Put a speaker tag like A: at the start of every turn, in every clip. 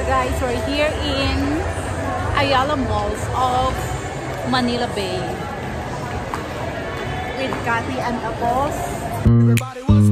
A: So guys, we're here in Ayala Malls of Manila Bay with Cathy and Apos. Everybody was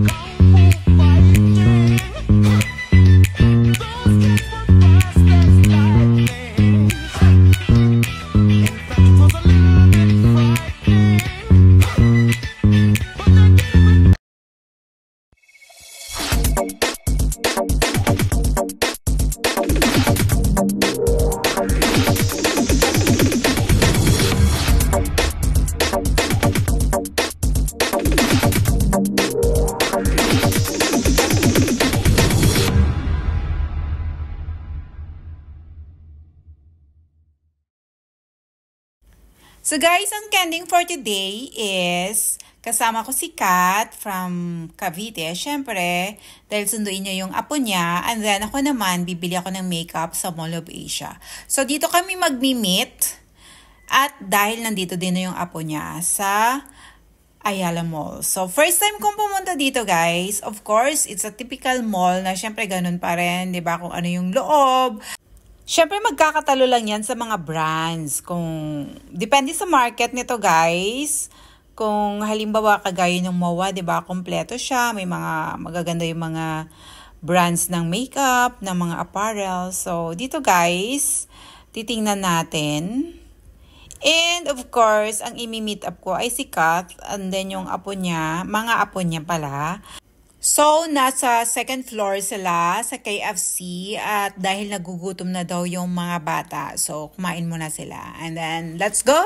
A: So guys, ang trending for today is kasama ko si Kat from Cavite. Siyempre, dahil sunduin niya yung apo niya. And then ako naman, bibili ako ng makeup sa Mall of Asia. So dito kami magmi-meet. At dahil nandito din na yung apo niya sa Ayala Mall. So first time kong pumunta dito guys. Of course, it's a typical mall na siyempre ganun pa rin. Diba? Kung ano yung loob. Siyempre, magkakatalo lang yan sa mga brands. Depende sa market nito, guys. Kung halimbawa, kagaya ng MOA, diba, kompleto siya. May mga magaganda yung mga brands ng makeup, ng mga apparel. So, dito, guys, titingnan natin. And, of course, ang imi-meet up ko ay si Kat. And then, yung apo niya, mga apo niya pala. So, nasa second floor sila sa KFC at dahil nagugutom na daw yung mga bata. So, kumain muna sila. And then, let's go!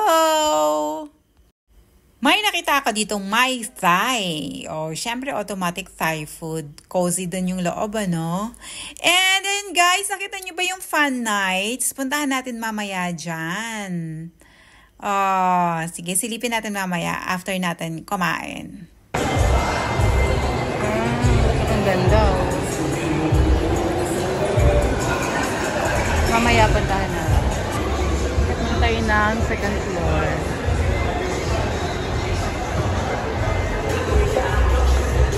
A: May nakita ka ditong Mai Thai. Syempre, automatic Thai food. Cozy din yung loob, ano? And then, guys, nakita nyo ba yung fun nights? Puntahan natin mamaya dyan. Sige, silipin natin mamaya after natin kumain.
B: Ganda. Mamaya puntahan na. Punta tayo ng second floor.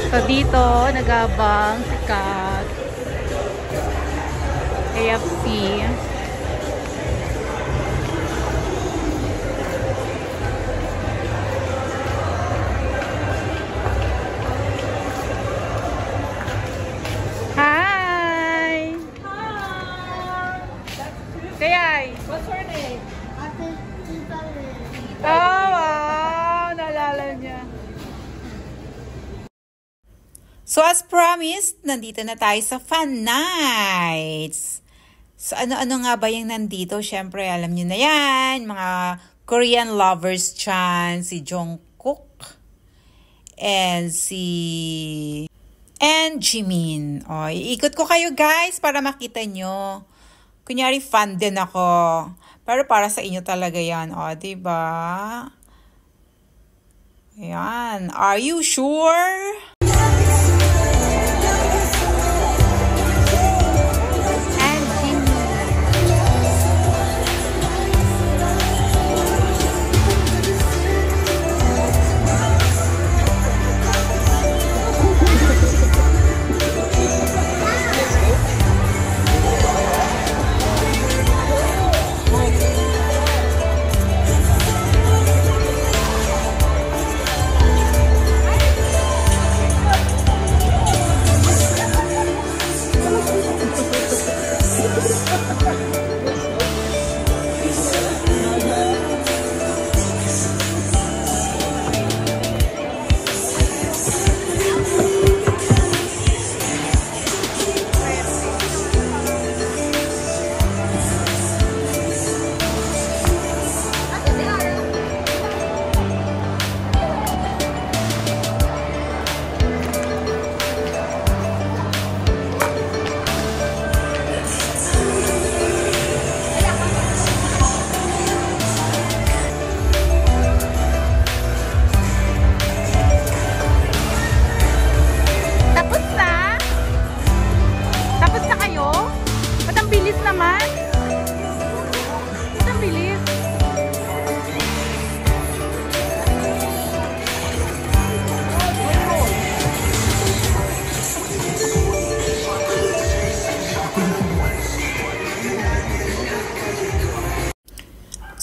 B: So dito, nagabang si Kat. KFC.
A: What's her name?
C: Ate Tita Lynn.
A: Oh, wow! Naalala niya. So, as promised, nandito na tayo sa Fun Nights. So, ano-ano nga ba yung nandito? Siyempre, alam niyo na yan. Mga Korean lovers dyan. Si Jungkook. And Jimin. Iikot ko kayo guys para makita nyo. Kunyari, fan din ako. Pero para sa inyo talaga yan. Diba? Ayan. Are you sure?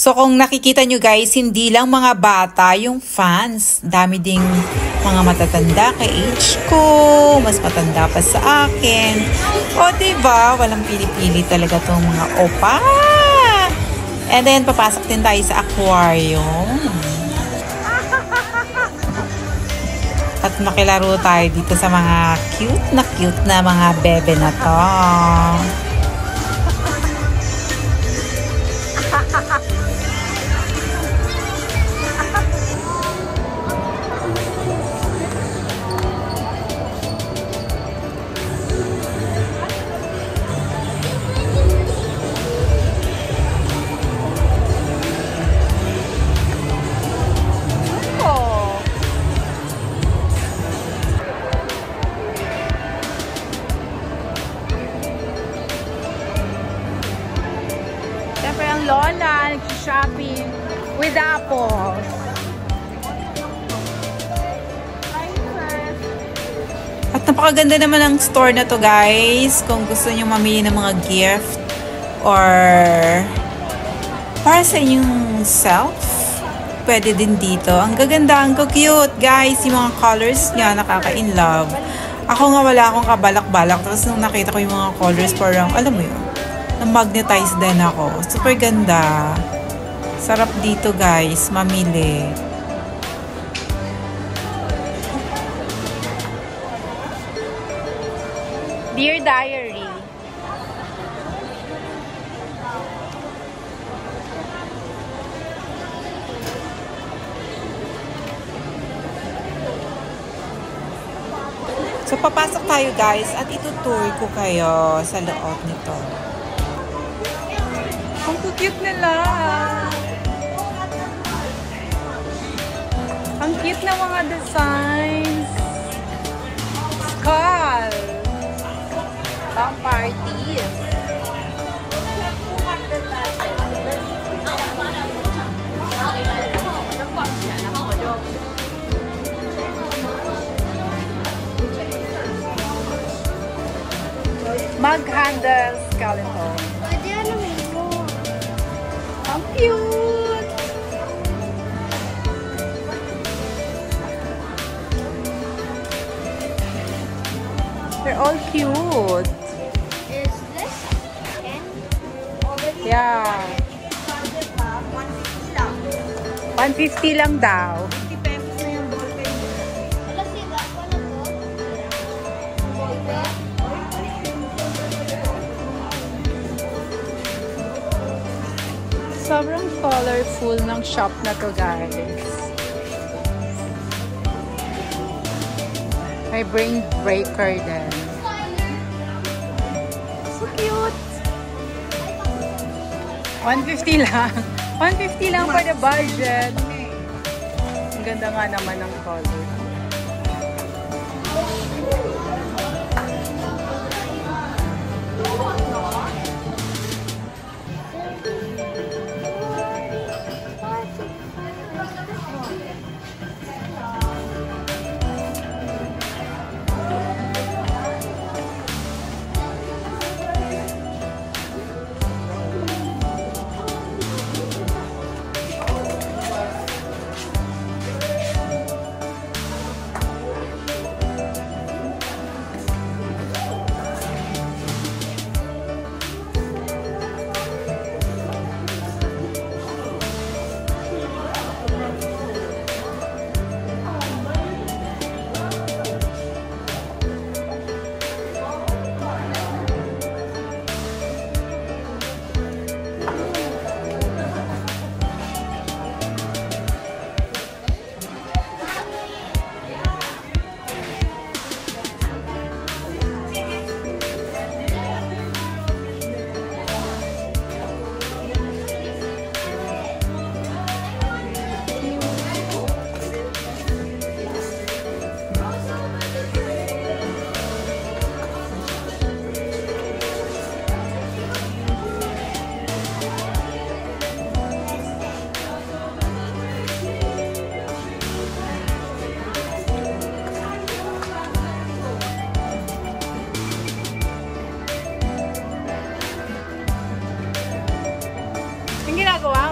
A: So kung nakikita nyo guys, hindi lang mga bata yung fans. Dami ding mga matatanda kay age ko, mas matanda pa sa akin. O diba, walang pili-pili talaga tong mga opa. And then papasok din tayo sa aquarium. At makilaro tayo dito sa mga cute na mga bebe na to.
B: Siyempre ang lola, nag-shopping with apples.
A: At napakaganda naman ang store na to guys. Kung gusto nyo mamili ng mga gift or para sa inyong self, pwede din dito. Ang gaganda, ang cute guys. Yung mga colors niya, nakaka-in-love. Ako nga wala akong kabalak-balak. Tapos nung nakita ko yung mga colors, parang, alam mo yun, na-magnetize din ako. Super ganda. Sarap dito guys, mamili.
B: Dear Diary.
A: So, papasok tayo guys at itutour ko kayo sa loob nito.
B: Ang cute nila. Ang cute na mga designs. Skull. Pang party. Mug handle skeleton.
C: Pwede ano mo?
B: Ang cute! They're all cute.
C: Is this?
B: Yeah. 150 lang daw.
C: Wala sila. Wala to?
B: Sobrang colorful ng shop na to, guys. May brain breaker din. So cute! 150 lang. 150 lang for the budget. Ang ganda nga naman ng color.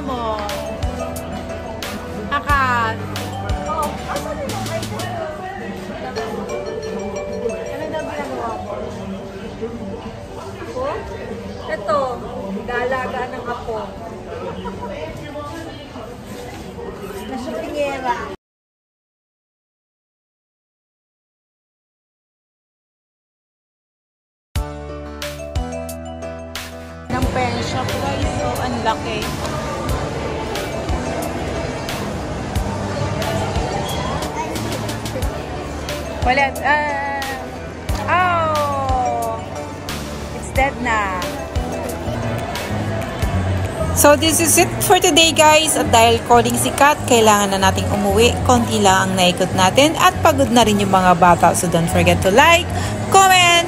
B: mo? Kakat. Ito, galaga ng apo. Nasutingera. Ng pen shop guys, so ang laki. Wala, oh, it's dead na.
A: So this is it for today guys. At dahil calling si Kat, kailangan na nating umuwi. Konti lang ang naikot natin at pagod na rin yung mga bata. So don't forget to like, comment,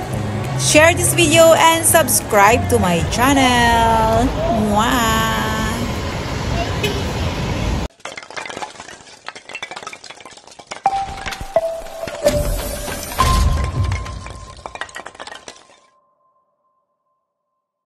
A: share this video and subscribe to my channel. Mwah!